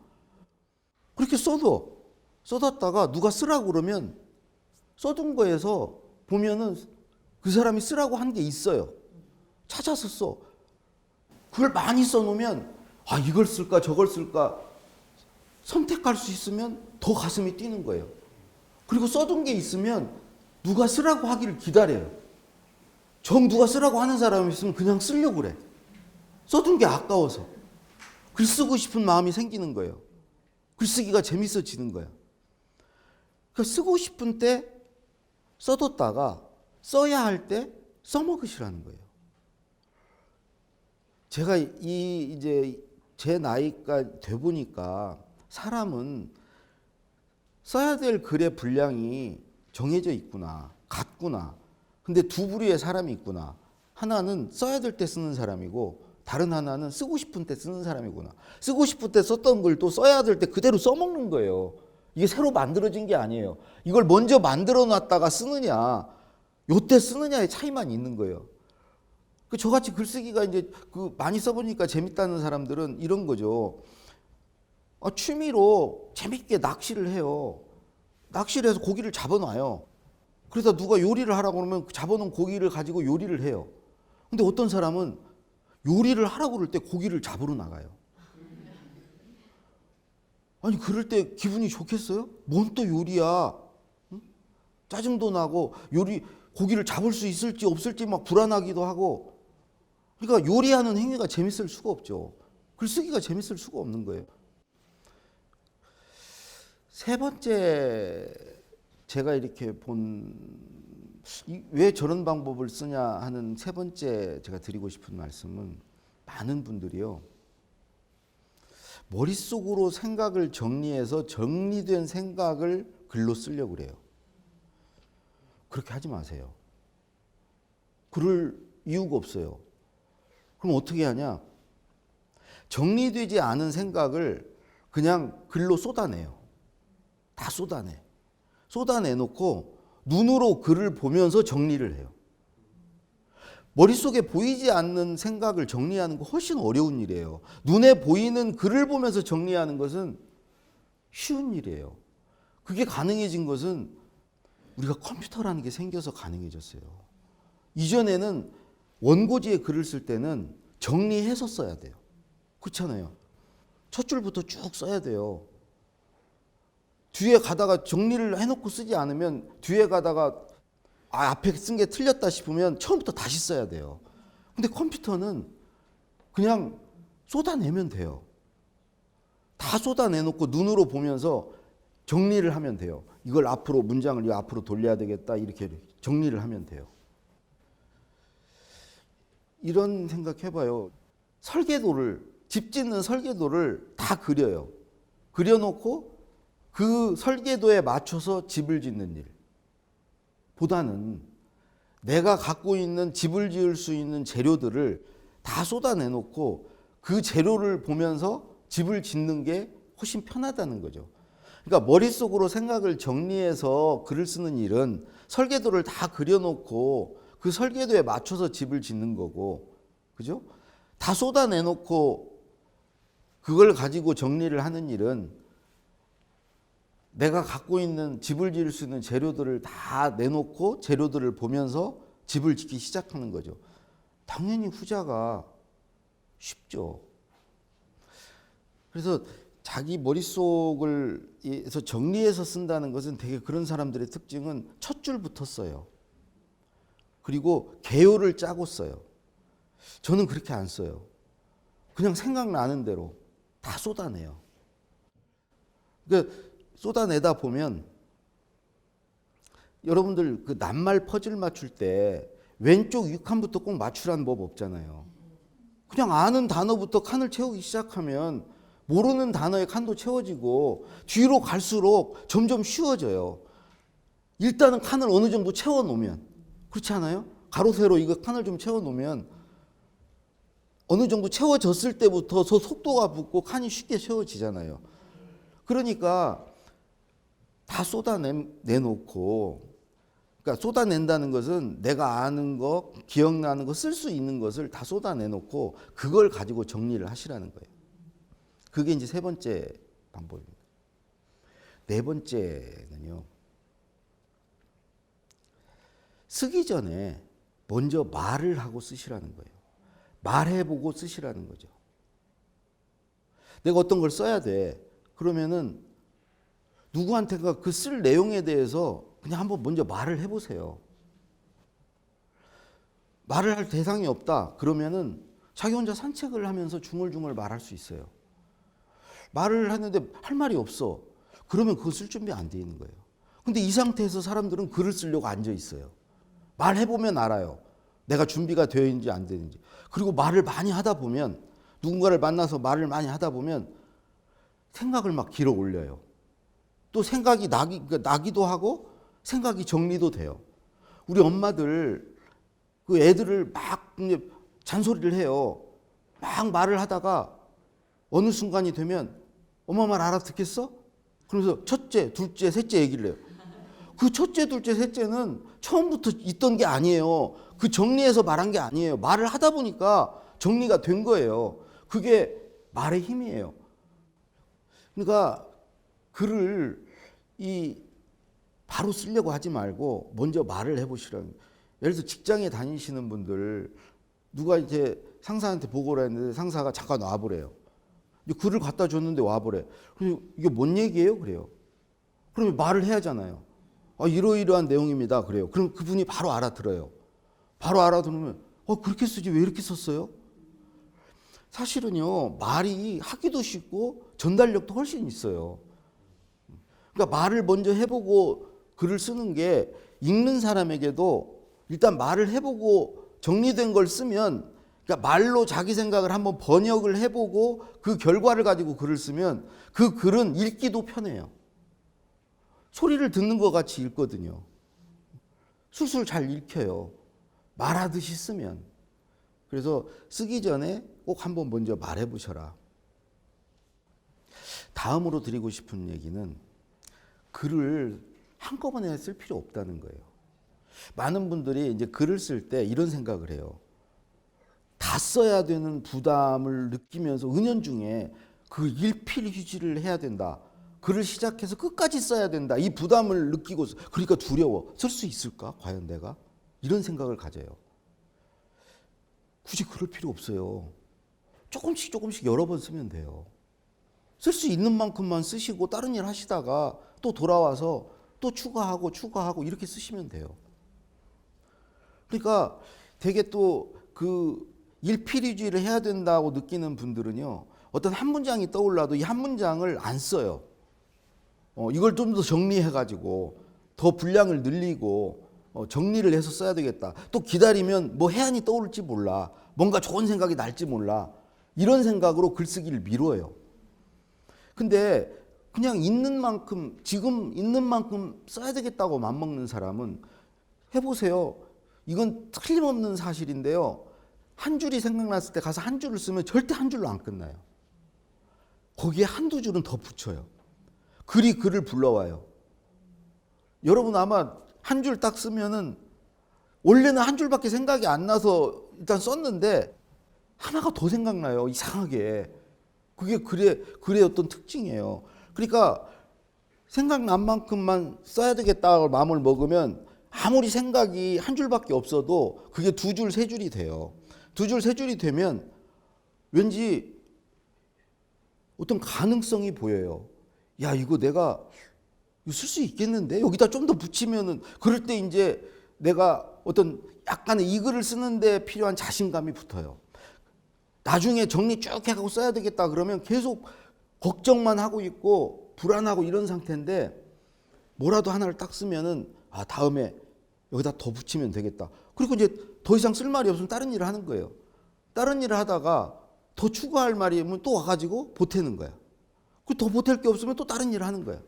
그렇게 써뒀다가 누가 쓰라고 그러면 써둔 거에서 보면은 그 사람이 쓰라고 한 게 있어요. 찾아서 써. 그걸 많이 써놓으면 이걸 쓸까 저걸 쓸까 선택할 수 있으면 더 가슴이 뛰는 거예요. 그리고 써둔 게 있으면 누가 쓰라고 하기를 기다려요. 누가 쓰라고 하는 사람이 있으면 그냥 쓰려고 그래. 써둔 게 아까워서. 글 쓰고 싶은 마음이 생기는 거예요. 글쓰기가 재밌어지는 거예요. 그러니까 쓰고 싶은 때 써뒀다가 써야 할 때 써먹으시라는 거예요. 제가 이제 제 나이가 돼 보니까 사람은 써야 될 글의 분량이 정해져 있구나, 같구나. 근데 두 부류의 사람이 있구나. 하나는 써야 될 때 쓰는 사람이고 다른 하나는 쓰고 싶은 때 쓰는 사람이구나. 쓰고 싶을 때 썼던 글 또 써야 될 때 그대로 써먹는 거예요. 이게 새로 만들어진 게 아니에요. 이걸 먼저 만들어 놨다가 쓰느냐, 요때 쓰느냐의 차이만 있는 거예요. 저같이 글쓰기가 이제 많이 써보니까 재밌다는 사람들은 이런 거죠. 취미로 재밌게 낚시를 해요. 낚시를 해서 고기를 잡아놔요. 그래서 누가 요리를 하라고 그러면 잡아놓은 고기를 가지고 요리를 해요. 근데 어떤 사람은 요리를 하라고 그럴 때 고기를 잡으러 나가요. 아니 그럴 때 기분이 좋겠어요? 뭔 또 요리야? 응? 짜증도 나고 고기를 잡을 수 있을지 없을지 막 불안하기도 하고. 그러니까 요리하는 행위가 재밌을 수가 없죠. 글쓰기가 재밌을 수가 없는 거예요. 세 번째 제가 이렇게 왜 저런 방법을 쓰냐 하는 세 번째 제가 드리고 싶은 말씀은 많은 분들이요. 머릿속으로 생각을 정리해서 정리된 생각을 글로 쓰려고 그래요. 그렇게 하지 마세요. 그럴 이유가 없어요. 그럼 어떻게 하냐? 정리되지 않은 생각을 그냥 글로 쏟아내요. 다 쏟아내. 쏟아내놓고 눈으로 글을 보면서 정리를 해요. 머릿속에 보이지 않는 생각을 정리하는 거 훨씬 어려운 일이에요. 눈에 보이는 글을 보면서 정리하는 것은 쉬운 일이에요. 그게 가능해진 것은 우리가 컴퓨터라는 게 생겨서 가능해졌어요. 이전에는 원고지에 글을 쓸 때는 정리해서 써야 돼요. 그렇잖아요. 첫 줄부터 쭉 써야 돼요. 뒤에 가다가 정리를 해놓고 쓰지 않으면 뒤에 가다가 앞에 쓴 게 틀렸다 싶으면 처음부터 다시 써야 돼요. 근데 컴퓨터는 그냥 쏟아내면 돼요. 다 쏟아내놓고 눈으로 보면서 정리를 하면 돼요. 이걸 앞으로 문장을 앞으로 돌려야 되겠다 이렇게 정리를 하면 돼요. 이런 생각해봐요. 집 짓는 설계도를 다 그려요. 그려놓고 그 설계도에 맞춰서 집을 짓는 일 보다는 내가 갖고 있는 집을 지을 수 있는 재료들을 다 쏟아내놓고 그 재료를 보면서 집을 짓는 게 훨씬 편하다는 거죠. 그러니까 머릿속으로 생각을 정리해서 글을 쓰는 일은 설계도를 다 그려놓고 그 설계도에 맞춰서 집을 짓는 거고, 그죠? 다 쏟아내놓고 그걸 가지고 정리를 하는 일은 내가 갖고 있는 집을 지을 수 있는 재료들을 다 내놓고 재료들을 보면서 집을 짓기 시작하는 거죠. 당연히 후자가 쉽죠. 그래서 자기 머릿속에서 정리해서 쓴다는 것은 되게 그런 사람들의 특징은 첫 줄부터 써요. 그리고 개요를 짜고 써요. 저는 그렇게 안 써요. 그냥 생각나는 대로 다 쏟아내요. 그러니까 쏟아내다 보면 여러분들 그 낱말 퍼즐 맞출 때 왼쪽 6칸부터 꼭 맞추라는 법 없잖아요. 그냥 아는 단어부터 칸을 채우기 시작하면 모르는 단어의 칸도 채워지고 뒤로 갈수록 점점 쉬워져요. 일단은 칸을 어느 정도 채워놓으면, 그렇지 않아요? 가로 세로 이거 칸을 좀 채워놓으면 어느 정도 채워졌을 때부터 속도가 붙고 칸이 쉽게 채워지잖아요. 그러니까 다 쏟아내놓고, 그러니까 쏟아낸다는 것은 내가 아는 거, 기억나는 거, 쓸 수 있는 것을 다 쏟아내놓고 그걸 가지고 정리를 하시라는 거예요. 그게 이제 세 번째 방법입니다. 네 번째는요, 쓰기 전에 먼저 말을 하고 쓰시라는 거예요. 말해보고 쓰시라는 거죠. 내가 어떤 걸 써야 돼. 그러면은 누구한테가 그 쓸 내용에 대해서 그냥 한번 먼저 말을 해보세요. 말을 할 대상이 없다. 그러면은 자기 혼자 산책을 하면서 중얼중얼 말할 수 있어요. 말을 하는데 할 말이 없어. 그러면 그거 쓸 준비 안 돼 있는 거예요. 근데 이 상태에서 사람들은 글을 쓰려고 앉아 있어요. 말해보면 알아요. 내가 준비가 되어 있는지 안 되는지. 그리고 말을 많이 하다 보면, 누군가를 만나서 말을 많이 하다 보면 생각을 막 길어 올려요. 또 생각이 나기도 하고 생각이 정리도 돼요. 우리 엄마들 그 애들을 막 잔소리를 해요. 막 말을 하다가 어느 순간이 되면 엄마 말 알아듣겠어? 그러면서 첫째, 둘째, 셋째 얘기를 해요. 그 첫째, 둘째, 셋째는 처음부터 있던 게 아니에요. 그 정리해서 말한 게 아니에요. 말을 하다 보니까 정리가 된 거예요. 그게 말의 힘이에요. 그러니까 글을 바로 쓰려고 하지 말고 먼저 말을 해보시라는 거예요. 예를 들어서 직장에 다니시는 분들, 누가 이제 상사한테 보고를 했는데 상사가 잠깐 와보래요. 글을 갖다 줬는데 와보래. 그래서 이게 뭔 얘기예요? 그래요. 그러면 말을 해야 하잖아요. 이러이러한 내용입니다. 그래요. 그럼 그분이 바로 알아들어요. 바로 알아들으면 그렇게 쓰지 왜 이렇게 썼어요? 사실은요, 말이 하기도 쉽고 전달력도 훨씬 있어요. 그러니까 말을 먼저 해보고 글을 쓰는 게 읽는 사람에게도 일단 말을 해보고 정리된 걸 쓰면, 그러니까 말로 자기 생각을 한번 번역을 해보고 그 결과를 가지고 글을 쓰면 그 글은 읽기도 편해요. 소리를 듣는 것 같이 읽거든요. 술술 잘 읽혀요. 말하듯이 쓰면. 그래서 쓰기 전에 꼭 한번 먼저 말해보셔라. 다음으로 드리고 싶은 얘기는 글을 한꺼번에 쓸 필요 없다는 거예요. 많은 분들이 이제 글을 쓸 때 이런 생각을 해요. 다 써야 되는 부담을 느끼면서 은연중에 그 일필휘지를 해야 된다. 글을 시작해서 끝까지 써야 된다. 이 부담을 느끼고, 그러니까 두려워. 쓸 수 있을까? 과연 내가? 이런 생각을 가져요. 굳이 그럴 필요 없어요. 조금씩 조금씩 여러 번 쓰면 돼요. 쓸 수 있는 만큼만 쓰시고 다른 일 하시다가 또 돌아와서 또 추가하고 이렇게 쓰시면 돼요. 그러니까 되게 또 그 일필휘지를 해야 된다고 느끼는 분들은요, 어떤 한 문장이 떠올라도 이 한 문장을 안 써요. 이걸 좀 더 정리해가지고 더 분량을 늘리고 정리를 해서 써야 되겠다. 또 기다리면 뭐 해안이 떠오를지 몰라. 뭔가 좋은 생각이 날지 몰라. 이런 생각으로 글쓰기를 미뤄요. 근데 그냥 있는 만큼, 지금 있는 만큼 써야 되겠다고 맘먹는 사람은 해보세요. 이건 틀림없는 사실인데요. 한 줄이 생각났을 때 가서 한 줄을 쓰면 절대 한 줄로 안 끝나요. 거기에 한두 줄은 더 붙여요. 글이 글을 불러와요. 여러분 아마 한 줄 딱 쓰면은 원래는 한 줄밖에 생각이 안 나서 일단 썼는데 하나가 더 생각나요. 이상하게. 그게 글의 어떤 특징이에요. 그러니까 생각난 만큼만 써야 되겠다고 마음을 먹으면 아무리 생각이 한 줄밖에 없어도 그게 두 줄, 세 줄이 돼요. 두 줄, 세 줄이 되면 왠지 어떤 가능성이 보여요. 야, 이거 내가 쓸 수 있겠는데? 여기다 좀 더 붙이면은, 그럴 때 이제 내가 어떤 약간의 이 글을 쓰는데 필요한 자신감이 붙어요. 나중에 정리 쭉 해가고 써야 되겠다 그러면 계속 걱정만 하고 있고 불안하고 이런 상태인데 뭐라도 하나를 딱 쓰면은 아, 다음에 여기다 더 붙이면 되겠다. 그리고 이제 더 이상 쓸 말이 없으면 다른 일을 하는 거예요. 다른 일을 하다가 더 추가할 말이면 또 와가지고 보태는 거야. 그 더 보탤 게 없으면 또 다른 일을 하는 거야.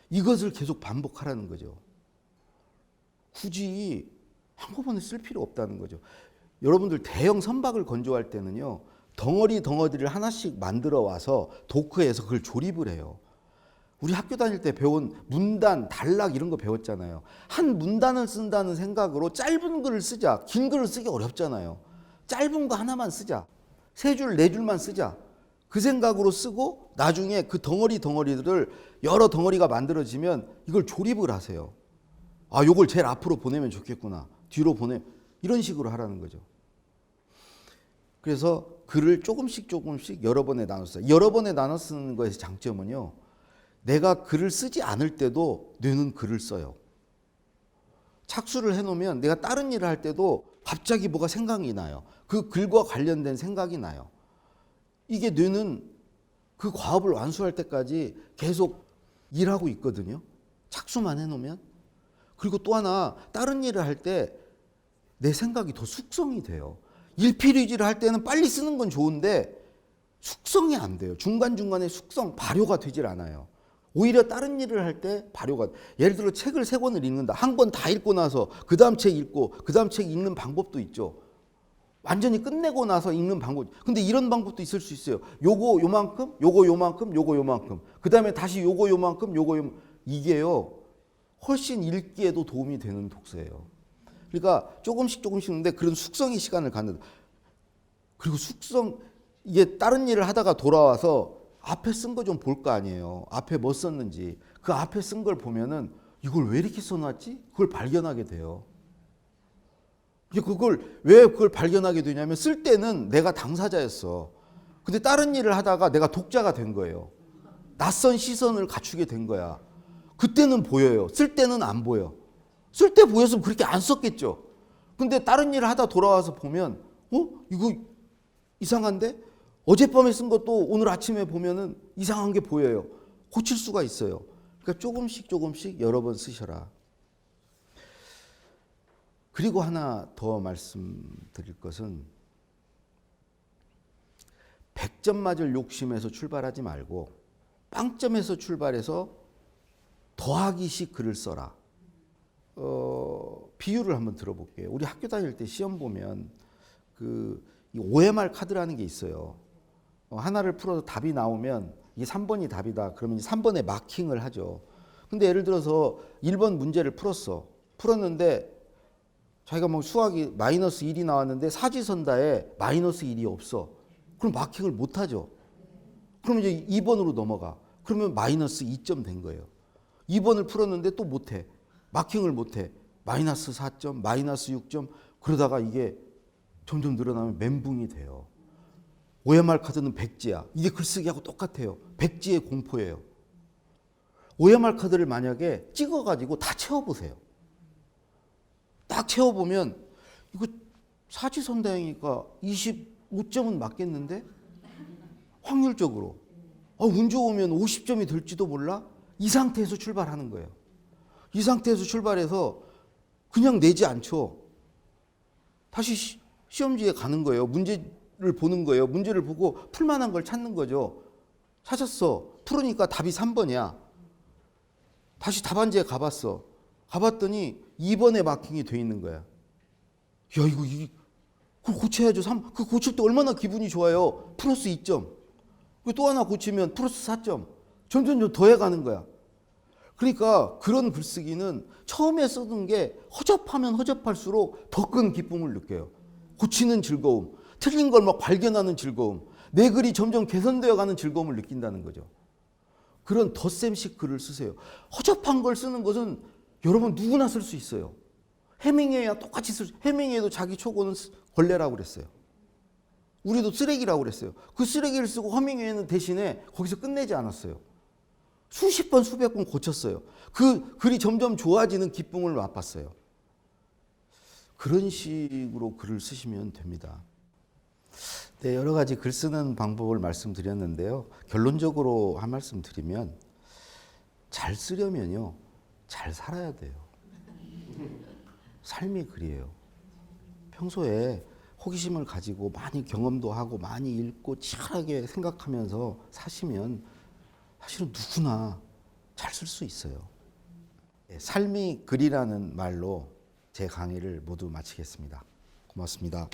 이것을 계속 반복하라는 거죠. 굳이 한꺼번에 쓸 필요 없다는 거죠. 여러분들 대형 선박을 건조할 때는요, 덩어리를 하나씩 만들어 와서 도크에서 그걸 조립을 해요. 우리 학교 다닐 때 배운 문단, 단락 이런 거 배웠잖아요. 한 문단을 쓴다는 생각으로 짧은 글을 쓰자. 긴 글을 쓰기 어렵잖아요. 짧은 거 하나만 쓰자. 세 줄, 네 줄만 쓰자. 그 생각으로 쓰고 나중에 그 덩어리들을 여러 덩어리가 만들어지면 이걸 조립을 하세요. 아, 요걸 제일 앞으로 보내면 좋겠구나. 뒤로 이런 식으로 하라는 거죠. 그래서 글을 조금씩 여러 번에 나눠서 여러 번에 나눠 쓰는 거에서 장점은요. 내가 글을 쓰지 않을 때도 뇌는 글을 써요. 착수를 해놓으면 내가 다른 일을 할 때도 갑자기 뭐가 생각이 나요. 그 글과 관련된 생각이 나요. 이게 뇌는 그 과업을 완수할 때까지 계속 일하고 있거든요. 착수만 해놓으면. 그리고 또 하나 다른 일을 할 때 내 생각이 더 숙성이 돼요. 일필이지를 할 때는 빨리 쓰는 건 좋은데 숙성이 안 돼요. 중간중간에 발효가 되질 않아요. 오히려 다른 일을 할 때 발효가, 예를 들어 책을 3권을 읽는다. 한 권 다 읽고 나서 그 다음 책 읽고 그 다음 책 읽는 방법도 있죠. 완전히 끝내고 나서 읽는 방법. 근데 이런 방법도 있을 수 있어요. 요거 요만큼, 요거 요만큼, 요거 요만큼. 그 다음에 다시 요거 요만큼, 요거 요만큼. 이게요, 훨씬 읽기에도 도움이 되는 독서예요. 그러니까 조금씩 읽는데 그런 숙성의 시간을 갖는. 그리고 이게 다른 일을 하다가 돌아와서 앞에 쓴 거 좀 볼 거 아니에요. 앞에 뭐 썼는지. 그 앞에 쓴 걸 보면은 이걸 왜 이렇게 써놨지? 그걸 발견하게 돼요. 왜 그걸 발견하게 되냐면 쓸 때는 내가 당사자였어. 근데 다른 일을 하다가 내가 독자가 된 거예요. 낯선 시선을 갖추게 된 거야. 그때는 보여요. 쓸 때는 안 보여. 쓸 때 보였으면 그렇게 안 썼겠죠. 근데 다른 일을 하다 돌아와서 보면 이거 이상한데? 어젯밤에 쓴 것도 오늘 아침에 보면은 이상한 게 보여요. 고칠 수가 있어요. 그러니까 조금씩 여러 번 쓰셔라. 그리고 하나 더 말씀드릴 것은 100점 맞을 욕심에서 출발하지 말고 빵점에서 출발해서 더하기식 글을 써라. 비유를 한번 들어볼게요. 우리 학교 다닐 때 시험 보면 이 OMR 카드라는 게 있어요. 하나를 풀어서 답이 나오면 이게 3번이 답이다. 그러면 3번에 마킹을 하죠. 근데 예를 들어서 1번 문제를 풀었는데 자기가 뭐 수학이 마이너스 1이 나왔는데 사지선다에 마이너스 1이 없어. 그럼 마킹을 못 하죠. 그러면 이제 2번으로 넘어가. 그러면 마이너스 2점 된 거예요. 2번을 풀었는데 또 못해. 마킹을 못해. 마이너스 4점, 마이너스 6점. 그러다가 이게 점점 늘어나면 멘붕이 돼요. OMR 카드는 백지야. 이게 글쓰기하고 똑같아요. 백지의 공포예요. OMR 카드를 만약에 찍어가지고 다 채워보세요. 딱 채워보면 이거 사지선다형이니까 25점은 맞겠는데? 확률적으로. 운 좋으면 50점이 될지도 몰라? 이 상태에서 출발하는 거예요. 이 상태에서 출발해서 그냥 내지 않죠. 다시 시험지에 가는 거예요. 문제를 보는 거예요. 문제를 보고 풀만한 걸 찾는 거죠. 찾았어. 풀으니까 답이 3번이야. 다시 답안지에 가봤더니 2번에 마킹이 돼 있는 거야. 야, 그걸 고쳐야죠. 그 고칠 때 얼마나 기분이 좋아요. 플러스 2점. 또 하나 고치면 플러스 4점. 점점 더해가는 거야. 그러니까 그런 글쓰기는 처음에 쓰던 게 허접하면 허접할수록 더 큰 기쁨을 느껴요. 고치는 즐거움, 틀린 걸 막 발견하는 즐거움, 내 글이 점점 개선되어 가는 즐거움을 느낀다는 거죠. 그런 덧셈식 글을 쓰세요. 허접한 걸 쓰는 것은 여러분 누구나 쓸 수 있어요. 해밍웨이와 똑같이 해밍웨이도 자기 초고는 걸레라고 그랬어요. 우리도 쓰레기라고 그랬어요. 그 쓰레기를 쓰고 해밍웨이는 대신에 거기서 끝내지 않았어요. 수십 번, 수백 번 고쳤어요. 그 글이 점점 좋아지는 기쁨을 맛봤어요. 그런 식으로 글을 쓰시면 됩니다. 네, 여러 가지 글 쓰는 방법을 말씀드렸는데요. 결론적으로 한 말씀 드리면 잘 쓰려면요, 잘 살아야 돼요. 삶이 그리예요. 평소에 호기심을 가지고 많이 경험도 하고 많이 읽고 치열하게 생각하면서 사시면 사실은 누구나 잘 쓸 수 있어요. 삶이 글이라는 말로 제 강의를 모두 마치겠습니다. 고맙습니다.